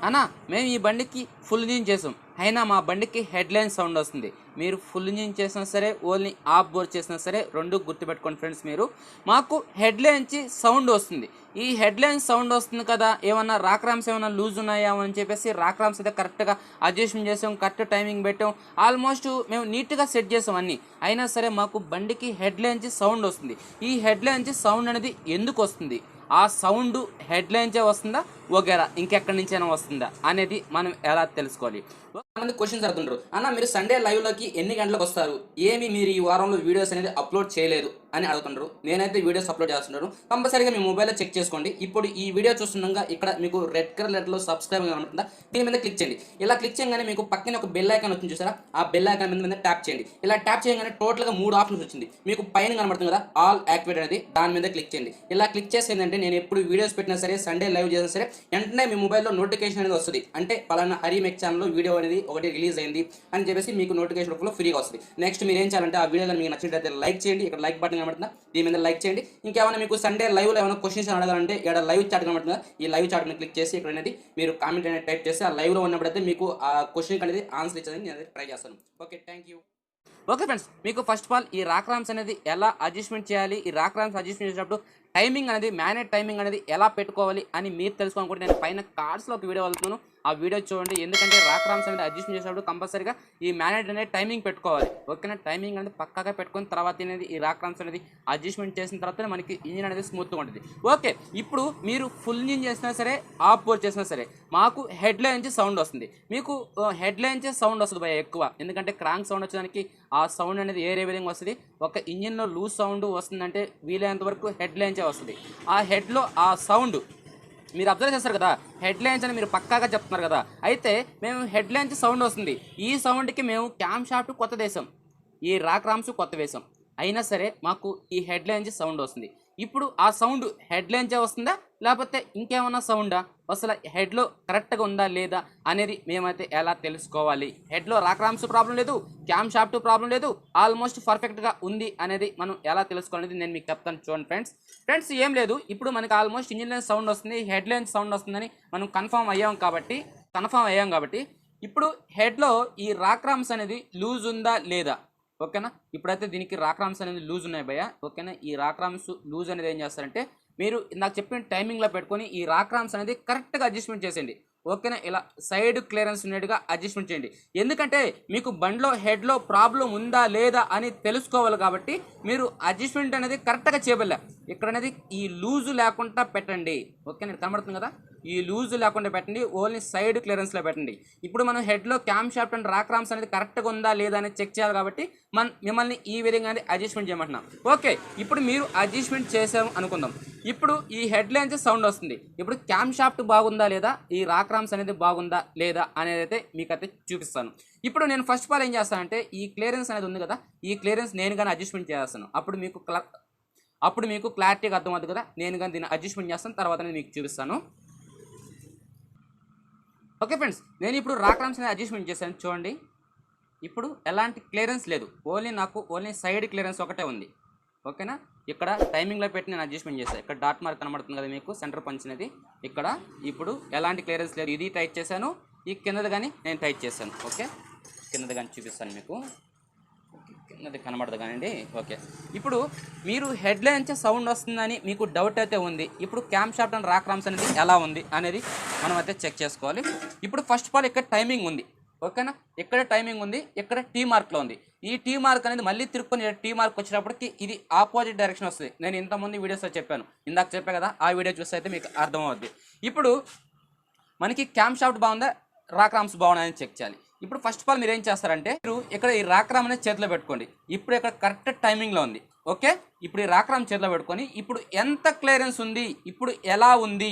అన్నా మేము ఈ బండికి ఫుల్ ఇంజిన్ చేసాం, అయినా మా బండికి హెడ్లైన్ సౌండ్ వస్తుంది. మీరు ఫుల్ ఇంజిన్ చేసినా సరే, ఓన్లీ ఆఫ్ బోర్డ్ చేసినా సరే, రెండు గుర్తుపెట్టుకోండి ఫ్రెండ్స్. మీరు మాకు హెడ్లైన్కి సౌండ్ వస్తుంది. ఈ హెడ్లైన్ సౌండ్ వస్తుంది కదా, ఏమన్నా రాక్రామ్స్ ఏమైనా లూజ్ ఉన్నాయా అని చెప్పేసి రాక్రామ్స్ అయితే కరెక్ట్గా అడ్జస్ట్మెంట్ చేసాం, కరెక్ట్ టైమింగ్ పెట్టాం, ఆల్మోస్ట్ మేము నీట్గా సెట్ చేసాం అన్నీ. అయినా సరే మాకు బండికి హెడ్లైన్కి సౌండ్ వస్తుంది. ఈ హెడ్లైన్కి సౌండ్ అనేది ఎందుకు వస్తుంది, ఆ సౌండ్ హెడ్లైన్సే వస్తుందా వగేరా ఇంకెక్కడి నుంచైనా వస్తుందా అనేది మనం ఎలా తెలుసుకోవాలి? మంది క్వశ్చన్స్ అడుగుతుంటారు, అన్న మీరు సండే లైవ్లోకి ఎన్ని గంటలకు వస్తారు, ఏమి మీరు ఈ వారంలో వీడియోస్ అనేది అప్లోడ్ చేయలేదు అని అడుగుతుంటారు. నేనైతే వీడియోస్ అప్లోడ్ చేస్తుంటాను, కంపల్సరీగా మీ మొబైల్లో చెక్ చేసుకోండి. ఇప్పుడు ఈ వీడియో చూస్తుండగా ఇక్కడ మీకు రెడ్ కలర్ లెటర్లో సబ్స్క్రైబ్ కనబడుతుందా, దీని మీద క్లిక్ చేయండి. ఇలా క్లిక్ చేయగానే మీకు పక్కన ఒక బెల్ ఐకాన్ వచ్చింది చూసారా, ఆ బెల్ ఐకాన్ మీద ట్యాప్ చేయండి. ఇలా ట్యాప్ చేయగానే టోటల్గా 3 ఆప్షన్స్ వచ్చింది. మీకు పైన కనబడుతుంది కదా ఆల్ యాక్టివేట్ అనేది, దాని మీద క్లిక్ చేయండి. ఇలా క్లిక్ చేసి ఏంటంటే నేను ఎప్పుడు వీడియోస్ పెట్టినా సరే, సండే లైవ్ చేసినా సరే, వెంటనే మీ మొబైల్లో నోటిఫికేషన్ అనేది వస్తుంది. అంటే పలానా హరి మెక్ ఛానల్లో వీడియో అనేది ఒకటి రిలీజ్ అయింది అని చెప్పేసి మీకు నోటిఫికేషన్ రూపంలో ఫ్రీగా వస్తుంది. నెక్స్ట్ మీరు ఏం చేయాలంటే ఆ వీడియో మీకు నచ్చినట్లయితే లైక్ చేయండి. ఇక్కడ లైక్ బటన్ కనబడుతుందా, దీని మీద లైక్ చేయండి. ఇంకేమైనా మీకు సండే లైవ్లో ఏమైనా క్వశ్చన్స్ అడగాలంటే ఇక్కడ లైవ్ చాట్ కనబడుతుందా, ఈ లైవ్ చాట్ మీద క్లిక్ చేసి ఇక్కడ అనేది మీరు కామెంట్ అనేది టైప్ చేసి ఆ లైవ్లో ఉన్నప్పుడైతే మీకు ఆ క్వశ్చన్ అనేది ఆన్సర్ ఇచ్చేది నేను ట్రై చేస్తాను. Okay, thank you. Okay friends, మీకు ఫస్ట్ ఆఫ్ ఆల్ ఈ రాక్రామ్స్ అనేది ఎలా అడ్జస్ట్మెంట్ చేయాలి, ఈ రాక్రామ్స్ అడ్జస్ట్మెంట్ చేసినప్పుడు టైమింగ్ అనేది మ్యానేజ్ టైమింగ్ అనేది ఎలా పెట్టుకోవాలి అని మీరు తెలుసుకోవాలనుకుంటే నేను పైన కార్డ్స్లో ఒక వీడియో వెళ్తున్నాను, ఆ వీడియో చూడండి. ఎందుకంటే రాక్రామ్స్ అనేది అడ్జస్ట్మెంట్ చేసినప్పుడు కంపల్సరీగా ఈ మ్యానేజ్ అనేది టైమింగ్ పెట్టుకోవాలి. ఓకేనా, టైమింగ్ అనేది పక్కాగా పెట్టుకుని తర్వాత అనేది ఈ రాక్రామ్స్ అనేది అడ్జస్ట్మెంట్ చేసిన తర్వాత మనకి ఇంజిన్ అనేది స్మూత్గా ఉంటుంది. ఓకే, ఇప్పుడు మీరు ఫుల్ ఇంజిన్ చేసినా సరే, ఆఫ్ బోర్డ్ చేసినా సరే, మాకు హెడ్లైన్ నుంచి సౌండ్ వస్తుంది. మీకు హెడ్లైన్ నుంచి సౌండ్ వస్తుంది భయ ఎక్కువ, ఎందుకంటే క్రాంక్ సౌండ్ వచ్చేదానికి ఆ సౌండ్ అనేది ఏ విధంగా వస్తుంది, ఒక ఇంజిన్లో లూజ్ సౌండ్ వస్తుందంటే వీలైనంత వరకు హెడ్లైన్సే వస్తుంది. ఆ హెడ్లో ఆ సౌండ్ మీరు అబ్జర్వ్ చేస్తారు కదా, హెడ్లైన్స్ అని మీరు పక్కాగా చెప్తున్నారు కదా, అయితే మేము హెడ్లైన్స్ సౌండ్ వస్తుంది. ఈ సౌండ్కి మేము క్యామ్ షాఫ్ట్ కొత్త వేసాం, ఈ రాక్రామ్స్ కొత్త వేసాం, అయినా సరే మాకు ఈ హెడ్లైన్స్ సౌండ్ వస్తుంది. ఇప్పుడు ఆ సౌండ్ హెడ్లైన్సే వస్తుందా లేకపోతే ఇంకేమన్నా సౌండా, అసలు హెడ్లో కరెక్ట్గా ఉందా లేదా అనేది మేమైతే ఎలా తెలుసుకోవాలి? హెడ్లో రాక్రామ్స్ ప్రాబ్లం లేదు, క్యామ్ షాఫ్ట్ ప్రాబ్లం లేదు, ఆల్మోస్ట్ పర్ఫెక్ట్గా ఉంది అనేది మనం ఎలా తెలుసుకోవాలనేది నేను మీకు చెప్తాను. చూడండి ఫ్రెండ్స్ ఏం లేదు, ఇప్పుడు మనకి ఆల్మోస్ట్ ఇంజిన్ లైన్ సౌండ్ వస్తుంది, హెడ్లైన్ సౌండ్ వస్తుందని మనం కన్ఫర్మ్ అయ్యాం కాబట్టి ఇప్పుడు హెడ్లో ఈ రాక్రామ్స్ అనేది లూజ్ ఉందా లేదా, ఓకేనా. ఇప్పుడైతే దీనికి రాక్రామ్స్ అనేది లూజ్ ఉన్నాయి భయ్య, ఓకేనా. ఈ రాక్రామ్స్ లూజ్ అనేది ఏం చేస్తారంటే మీరు నాకు చెప్పిన టైమింగ్లో పెట్టుకొని ఈ రాక్రామ్స్ అనేది కరెక్ట్గా అడ్జస్ట్మెంట్ చేసేయండి, ఓకేనా. ఇలా సైడ్ క్లియరెన్స్ ఉన్నట్టుగా అడ్జస్ట్మెంట్ చేయండి. ఎందుకంటే మీకు బండిలో హెడ్లో ప్రాబ్లం ఉందా లేదా అని తెలుసుకోవాలి కాబట్టి మీరు అడ్జస్ట్మెంట్ అనేది కరెక్ట్గా చేయబడలే. ఇక్కడ అనేది ఈ లూజు లేకుండా పెట్టండి, ఓకేనా. కనబడుతుంది కదా, ఈ లూజ్ లేకుండా పెట్టండి, ఓన్లీ సైడ్ క్లియరెన్స్లో పెట్టండి. ఇప్పుడు మనం హెడ్లో క్యామ్ షాఫ్ట్ అండ్ రాక్రామ్స్ అనేది కరెక్ట్గా ఉందా లేదా అనేది చెక్ చేయాలి కాబట్టి మిమ్మల్ని ఈ విధంగా అడ్జస్ట్మెంట్ చేయమంటున్నాం. ఓకే, ఇప్పుడు మీరు అడ్జస్ట్మెంట్ చేసాము అనుకుందాం. ఇప్పుడు ఈ హెడ్లైన్స్ సౌండ్ వస్తుంది. ఇప్పుడు క్యామ్ షాఫ్ట్ బాగుందా లేదా, ఈ రాక్రామ్స్ అనేది బాగుందా లేదా అనేది అయితే మీకైతే చూపిస్తాను. ఇప్పుడు నేను ఫస్ట్ ఆఫ్ ఆల్ ఏం చేస్తానంటే ఈ క్లియరెన్స్ అనేది ఉంది కదా, ఈ క్లియరెన్స్ నేను కానీ అడ్జస్ట్మెంట్ చేస్తాను. అప్పుడు మీకు క్లారిటీగా అర్థమవుతుంది కదా, నేను కానీ దీన్ని అడ్జస్ట్మెంట్ చేస్తాను, తర్వాత నేను మీకు చూపిస్తాను. ఓకే ఫ్రెండ్స్, నేను ఇప్పుడు రాక్రామ్స్ అనేది అడ్జస్ట్మెంట్ చేశాను చూడండి. ఇప్పుడు ఎలాంటి క్లియరెన్స్ లేదు, ఓన్లీ సైడ్ క్లియరెన్స్ ఒకటే ఉంది, ఓకేనా. ఇక్కడ టైమింగ్లో పెట్టి నేను అడ్జస్ట్మెంట్ చేశాను. ఇక్కడ డాట్ మార్క్ కనబడుతుంది కదా మీకు, సెంటర్ పంచ్ అనేది ఇక్కడ. ఇప్పుడు ఎలాంటి క్లియరెన్స్ లేదు, ఇది టైట్ చేశాను, ఈ కిందది కానీ నేను టైట్ చేశాను. ఓకే, కిందది కానీ చూపిస్తాను మీకు, కిందది కనబడదు కానివ్వండి. ఓకే, ఇప్పుడు మీరు హెడ్లైన్స్ సౌండ్ వస్తుందని మీకు డౌట్ అయితే ఉంది. ఇప్పుడు క్యామ్ షాఫ్ట్ అండ్ రాక్రామ్స్ అనేది ఎలా ఉంది అనేది మనం అయితే చెక్ చేసుకోవాలి. ఇప్పుడు ఫస్ట్ ఆఫ్ ఆల్ ఇక్కడ టైమింగ్ ఉంది, ఓకేనా. ఇక్కడ టైమింగ్ ఉంది, ఇక్కడ టీ మార్క్లో ఉంది. ఈ టీ మార్క్ అనేది మళ్ళీ తిరుక్కొని టీ మార్క్ వచ్చినప్పటికి ఇది ఆపోజిట్ డైరెక్షన్ వస్తుంది. నేను ఇంతకుముందు వీడియోస్లో చెప్పాను, ఇందాక చెప్పా కదా, ఆ వీడియో చూస్తే అయితే మీకు అర్థమవుద్ది. ఇప్పుడు మనకి క్యామ్ షాఫ్ట్ బాగుందా, రాక్రామ్స్ బాగున్నాయని చెక్ చేయాలి. ఇప్పుడు ఫస్ట్ ఆఫ్ ఆల్ మీరు ఏం చేస్తారంటే మీరు ఇక్కడ ఈ రాక్రామ్ అనేది చేతిలో పెట్టుకోండి. ఇప్పుడు ఇక్కడ కరెక్ట్ టైమింగ్లో ఉంది, ఓకే. ఇప్పుడు ఈ రాక్రామ్ చేతిలో పెట్టుకొని ఇప్పుడు ఎంత క్లియరెన్స్ ఉంది, ఇప్పుడు ఎలా ఉంది,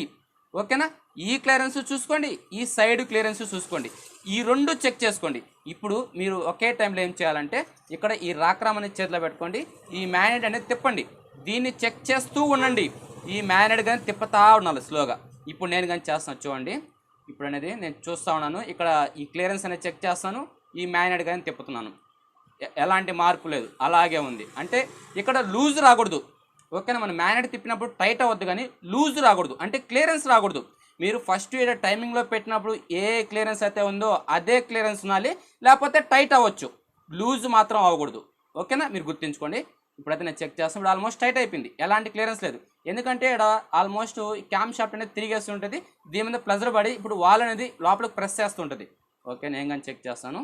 ఓకేనా. ఈ క్లియరెన్స్ చూసుకోండి, ఈ సైడ్ క్లియరెన్స్ చూసుకోండి, ఈ రెండు చెక్ చేసుకోండి. ఇప్పుడు మీరు ఒకే టైంలో ఏం చేయాలంటే ఇక్కడ ఈ రాక్రామ్ అనేది చేతిలో పెట్టుకోండి, ఈ మ్యాగ్నెట్ అనేది తిప్పండి, దీన్ని చెక్ చేస్తూ ఉండండి. ఈ మ్యాగ్నెట్ కానీ తిప్పుతూ ఉండాలి స్లోగా. ఇప్పుడు నేను కానీ చేస్తాను చూడండి. ఇప్పుడు అనేది నేను చూస్తూ ఉన్నాను, ఇక్కడ ఈ క్లియరెన్స్ అనేది చెక్ చేస్తాను, ఈ మ్యాగ్నెట్ కానీ తిప్పుతున్నాను, ఎలాంటి మార్పు లేదు, అలాగే ఉంది. అంటే ఇక్కడ లూజ్ రాకూడదు, ఓకేనా. మనం మ్యాగ్నెట్ తిప్పినప్పుడు టైట్ అవ్వద్దు కానీ లూజ్ రాకూడదు, అంటే క్లియరెన్స్ రాకూడదు. మీరు ఫస్ట్ ఇక్కడ టైమింగ్లో పెట్టినప్పుడు ఏ క్లియరెన్స్ అయితే ఉందో అదే క్లియరెన్స్ ఉండాలి, లేకపోతే టైట్ అవ్వచ్చు, లూజ్ మాత్రం అవ్వకూడదు. ఓకేనా, మీరు గుర్తుంచుకోండి. ఇప్పుడైతే నేను చెక్ చేస్తాను, ఇప్పుడు ఆల్మోస్ట్ టైట్ అయిపోయింది, ఎలాంటి క్లియరెన్స్ లేదు. ఎందుకంటే ఇక్కడ ఆల్మోస్ట్ క్యామ్ షాఫ్ట్ అనేది తిరిగేస్తుంటుంది, దీని మీద ప్రెజర్ పడి ఇప్పుడు వాల్ అనేది లోపలికి ప్రెస్ చేస్తుంటుంది. ఓకే, నేను కానీ చెక్ చేస్తాను,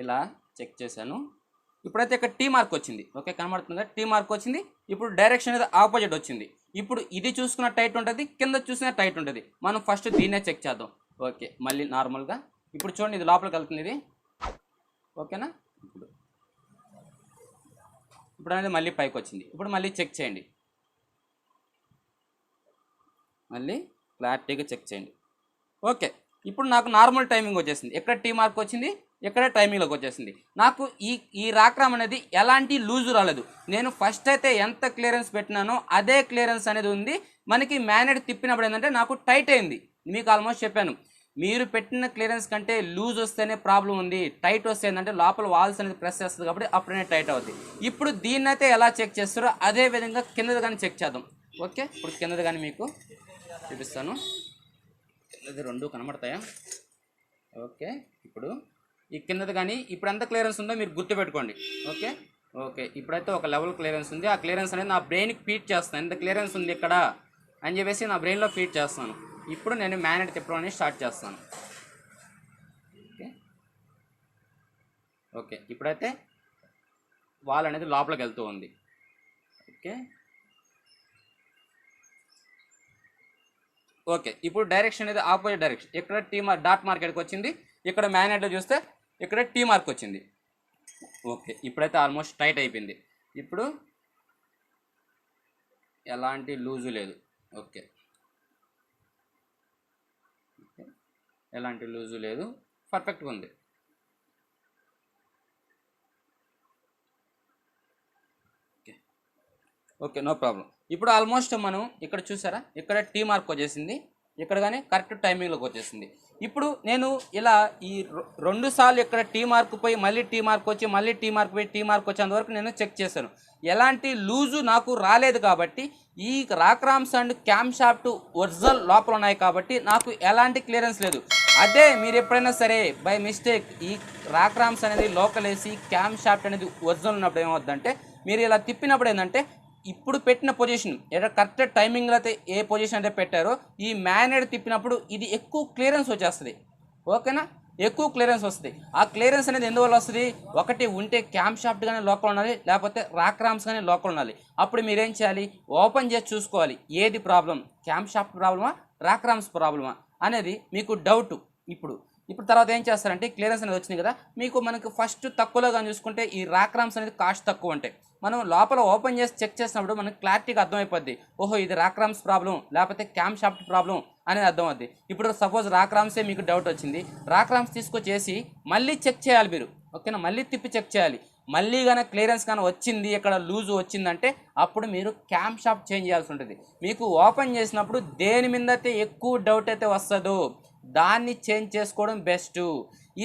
ఇలా చెక్ చేశాను. ఇప్పుడైతే ఇక్కడ టీ మార్క్ వచ్చింది. ఓకే, కనబడుతుంది కదా, టీ మార్క్ వచ్చింది. ఇప్పుడు డైరెక్షన్ అనేది ఆపోజిట్ వచ్చింది. ఇప్పుడు ఇది చూసుకున్న టైట్ ఉంటుంది, కింద చూసిన టైట్ ఉంటుంది. మనం ఫస్ట్ దీన్నే చెక్ చేద్దాం. ఓకే, మళ్ళీ నార్మల్గా ఇప్పుడు చూడండి, ఇది లోపలికి వెళ్తుంది ఇది. ఓకేనా, ఇప్పుడు అనేది మళ్ళీ పైకి వచ్చింది. ఇప్పుడు మళ్ళీ చెక్ చేయండి, మళ్ళీ క్లారిటీగా చెక్ చేయండి. ఓకే, ఇప్పుడు నాకు నార్మల్ టైమింగ్ వచ్చేసింది. ఎక్కడ టీ మార్క్ వచ్చింది, ఎక్కడ టైమింగ్లోకి వచ్చేసింది. నాకు ఈ రాక్రామ్ అనేది ఎలాంటి లూజు రాలేదు. నేను ఫస్ట్ అయితే ఎంత క్లియరెన్స్ పెట్టినానో అదే క్లియరెన్స్ అనేది ఉంది. మనకి మ్యాగ్నెట్ తిప్పినప్పుడు ఏంటంటే నాకు టైట్ అయింది. మీకు ఆల్మోస్ట్ చెప్పాను, మీరు పెట్టిన క్లియరెన్స్ కంటే లూజ్ వస్తేనే ప్రాబ్లం ఉంది, టైట్ వస్తే ఏంటంటే లోపల వాల్స్ అనేది ప్రెస్ చేస్తుంది కాబట్టి అప్పుడే టైట్ అవుతుంది. ఇప్పుడు దీన్ని అయితే ఎలా చెక్ చేస్తారో అదే విధంగా కిందది కానీ చెక్ చేద్దాం. ఓకే, ఇప్పుడు కిందది కానీ మీకు చూపిస్తాను. కిందది రెండు కనబడతాయా? ఓకే, ఇప్పుడు ఈ కిందది కానీ ఇప్పుడు ఎంత క్లియరెన్స్ ఉందో మీరు గుర్తుపెట్టుకోండి. ఓకే ఓకే, ఇప్పుడైతే ఒక లెవెల్ క్లియరెన్స్ ఉంది. ఆ క్లియరెన్స్ అనేది నా బ్రెయిన్కి ఫీడ్ చేస్తాను, ఎంత క్లియరెన్స్ ఉంది ఇక్కడ అని చెప్పేసి నా బ్రెయిన్లో ఫీడ్ చేస్తాను. ఇప్పుడు నేను మ్యాగ్నెట్ తిప్పడం అనేది స్టార్ట్ చేస్తాను. ఓకే ఓకే, ఇప్పుడైతే వాల్ అనేది లోపలికి వెళ్తూ ఉంది. ఓకే ఓకే, ఇప్పుడు డైరెక్షన్ అనేది ఆపోజిట్ డైరెక్షన్. ఇక్కడ టీ మార్క్ డాట్ మార్కెట్కి వచ్చింది, ఇక్కడ మ్యాగ్నెట్లో చూస్తే ఇక్కడ టీ మార్క్ వచ్చింది. ఓకే, ఇప్పుడైతే ఆల్మోస్ట్ టైట్ అయిపోయింది. ఇప్పుడు ఎలాంటి లూజు లేదు. ఓకే, ఎలాంటి లూజు లేదు, పర్ఫెక్ట్గా ఉంది. Okay okay, no problem. ఇప్పుడు ఆల్మోస్ట్ మనం ఇక్కడ చూసారా, ఇక్కడ టీ మార్క్ వచ్చేసింది, ఇక్కడ కానీ కరెక్ట్ టైమింగ్లోకి వచ్చేసింది. ఇప్పుడు నేను ఇలా ఈ 2 సార్లు ఇక్కడ టీ మార్క్ పోయి మళ్ళీ టీ మార్క్ వచ్చి మళ్ళీ టీ మార్క్ పోయి టీ మార్క్ వచ్చేంత వరకు నేను చెక్ చేశాను. ఎలాంటి లూజు నాకు రాలేదు కాబట్టి ఈ రాక్రామ్స్ అండ్ క్యామ్ షాఫ్ట్ ఒరిజినల్ లోపల ఉన్నాయి కాబట్టి నాకు ఎలాంటి క్లియరెన్స్ లేదు. అదే మీరు ఎప్పుడైనా సరే బై మిస్టేక్ ఈ రాక్రామ్స్ అనేది లోకల్ వేసి క్యామ్ షాఫ్ట్ అనేది ఒరిజినల్ ఉన్నప్పుడు ఏమవుతుందంటే, మీరు ఇలా తిప్పినప్పుడు ఏంటంటే ఇప్పుడు పెట్టిన పొజిషన్ కరెక్ట్ టైమింగ్లో అయితే ఏ పొజిషన్ అయితే పెట్టారో ఈ మ్యాగ్నెట్ తిప్పినప్పుడు ఇది ఎక్కువ క్లియరెన్స్ వచ్చేస్తుంది. ఓకేనా, ఎక్కువ క్లియరెన్స్ వస్తుంది. ఆ క్లియరెన్స్ అనేది ఎందువల్ల వస్తుంది, ఒకటి ఉంటే క్యామ్ షాఫ్ట్ కానీ లోకల్ ఉండాలి, లేకపోతే రాక్రామ్స్ కానీ లోకల్ ఉండాలి. అప్పుడు మీరేం చేయాలి, ఓపెన్ చేసి చూసుకోవాలి ఏది ప్రాబ్లం, క్యామ్ షాఫ్ట్ ప్రాబ్లమా రాక్రామ్స్ ప్రాబ్లమా అనేది మీకు డౌట్. ఇప్పుడు తర్వాత ఏం చేస్తారంటే క్లియరెన్స్ అనేది వచ్చింది కదా, మనకు ఫస్ట్ తక్కువలో కానీ చూసుకుంటే ఈ రాక్రామ్స్ అనేది కాస్ట్ తక్కువ ఉంటాయి. మనం లోపల ఓపెన్ చేసి చెక్ చేసినప్పుడు మనకు క్లారిటీగా అర్థమైపోద్ది, ఓహో ఇది రాక్రామ్స్ ప్రాబ్లం లేకపోతే క్యామ్ షాఫ్ట్ ప్రాబ్లం అనేది అర్థమవుద్ది. ఇప్పుడు సపోజ్ రాక్రామ్సే మీకు డౌట్ వచ్చింది, రాక్రామ్స్ తీసుకొచ్చేసి మళ్ళీ చెక్ చేయాలి మీరు. ఓకేనా, మళ్ళీ తిప్పి చెక్ చేయాలి. మళ్ళీ కానీ క్లియరెన్స్ కానీ వచ్చింది, ఇక్కడ లూజు వచ్చిందంటే అప్పుడు మీరు క్యామ్ షాఫ్ట్ చేంజ్ చేయాల్సి ఉంటుంది. మీకు ఓపెన్ చేసినప్పుడు దేని మీద అయితే ఎక్కువ డౌట్ అయితే వస్తుందో దాన్ని చేంజ్ చేసుకోవడం బెస్ట్.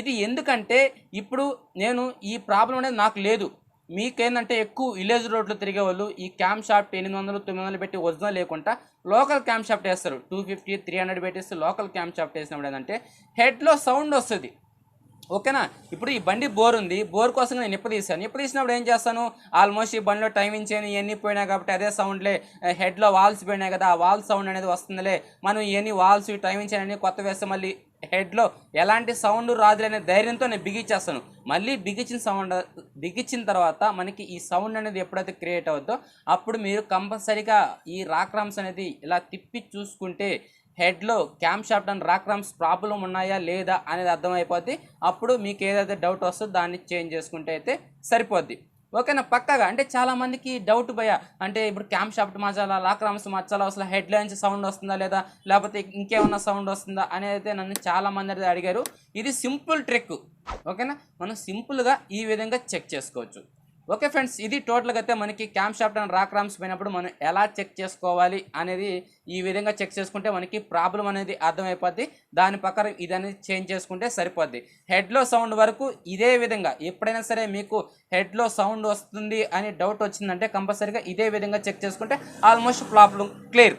ఇది ఎందుకంటే ఇప్పుడు నేను ఈ ప్రాబ్లం అనేది నాకు లేదు, మీకేంటంటే ఎక్కువ విలేజ్ రోడ్లు తిరిగే వాళ్ళు ఈ క్యామ్ షాఫ్ట్ 800-900 పెట్టి ఒరిజినల్ లేకుండా లోకల్ క్యామ్ షాఫ్ట్ వేస్తారు. 250-300 పెట్టేస్తే లోకల్ క్యామ్ షాఫ్ట్ వేసినప్పుడు ఏంటంటే హెడ్లో సౌండ్ వస్తుంది. ఓకేనా, ఇప్పుడు ఈ బండి బోర్ ఉంది, బోర్ కోసం నేను నిప్పదీసినప్పుడు ఏం చేస్తాను, ఆల్మోస్ట్ ఈ బండిలో టైమింగ్ చేయని ఇవన్నీ పోయినాయి కాబట్టి అదే సౌండ్లే, హెడ్లో వాల్స్ పోయినాయి కదా, ఆ వాల్ సౌండ్ అనేది వస్తుందిలే, మనం ఇవన్నీ వాల్స్ టైమింగ్ చేయని కొత్త వేస్తే మళ్ళీ హెడ్లో ఎలాంటి సౌండ్ రాదులనే ధైర్యంతో నేను బిగించేస్తాను. మళ్ళీ బిగించిన తర్వాత మనకి ఈ సౌండ్ అనేది ఎప్పుడైతే క్రియేట్ అవుద్దో అప్పుడు మీరు కంపల్సరీగా ఈ రాక్రామ్స్ అనేది ఇలా తిప్పి చూసుకుంటే హెడ్లో క్యామ్ షాఫ్ట్ అండ్ రాక్రామ్స్ ప్రాబ్లం ఉన్నాయా లేదా అనేది అర్థమైపోద్ది. అప్పుడు మీకు ఏదైతే డౌట్ వస్తుందో దాన్ని చేంజ్ చేసుకుంటే అయితే సరిపోద్ది. ఓకేనా, పక్కగా అంటే చాలామందికి డౌట్ భయ, అంటే ఇప్పుడు క్యామ్ షాఫ్ట్ మార్చాలా రాక్రామ్స్ మార్చాలా, అసలు హెడ్ లైన్స్ సౌండ్ వస్తుందా లేదా లేకపోతే ఇంకేమన్నా సౌండ్ వస్తుందా అనేది అయితే నన్ను చాలామంది అయితే అడిగారు. ఇది సింపుల్ ట్రిక్. ఓకేనా, మనం సింపుల్గా ఈ విధంగా చెక్ చేసుకోవచ్చు. ఓకే ఫ్రెండ్స్, ఇది టోటల్గా అయితే మనకి క్యామ్ షాఫ్ట్ అండ్ రాక్రామ్స్ పోయినప్పుడు మనం ఎలా చెక్ చేసుకోవాలి అనేది ఈ విధంగా చెక్ చేసుకుంటే మనకి ప్రాబ్లం అనేది అర్థమైపోద్ది. దాని ప్రకారం ఇది అనేది చేంజ్ చేసుకుంటే సరిపోద్ది. హెడ్లో సౌండ్ వరకు ఇదే విధంగా ఎప్పుడైనా సరే మీకు హెడ్లో సౌండ్ వస్తుంది అని డౌట్ వచ్చిందంటే కంపల్సరీగా ఇదే విధంగా చెక్ చేసుకుంటే ఆల్మోస్ట్ ప్రాబ్లం క్లియర్.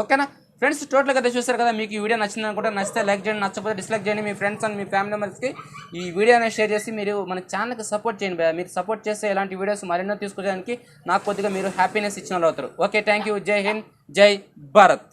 ఓకేనా ఫ్రెండ్స్, టోటల్గా అయితే చూస్తారు కదా. మీకు ఈ వీడియో నచ్చింది అనుకుంటే, నచ్చితే లైక్ చేయండి, నచ్చకపోతే డిస్లైక్ చేయండి. మీ ఫ్రెండ్స్ అండ్ మీ ఫ్యామిలీ మెంబర్స్కి ఈ వీడియో అనేది షేర్ చేసి మీరు మన ఛానల్కి సపోర్ట్ చేయండి భయ్యా. మీరు సపోర్ట్ చేస్తే ఇలాంటి వీడియోస్ మరెన్నో తీసుకురావడానికి నాకు కొద్దిగా మీరు హ్యాపీనెస్ ఇచ్చిన వాళ్ళు అవుతారు. Okay, thank you. జై హింద్, జై భారత్.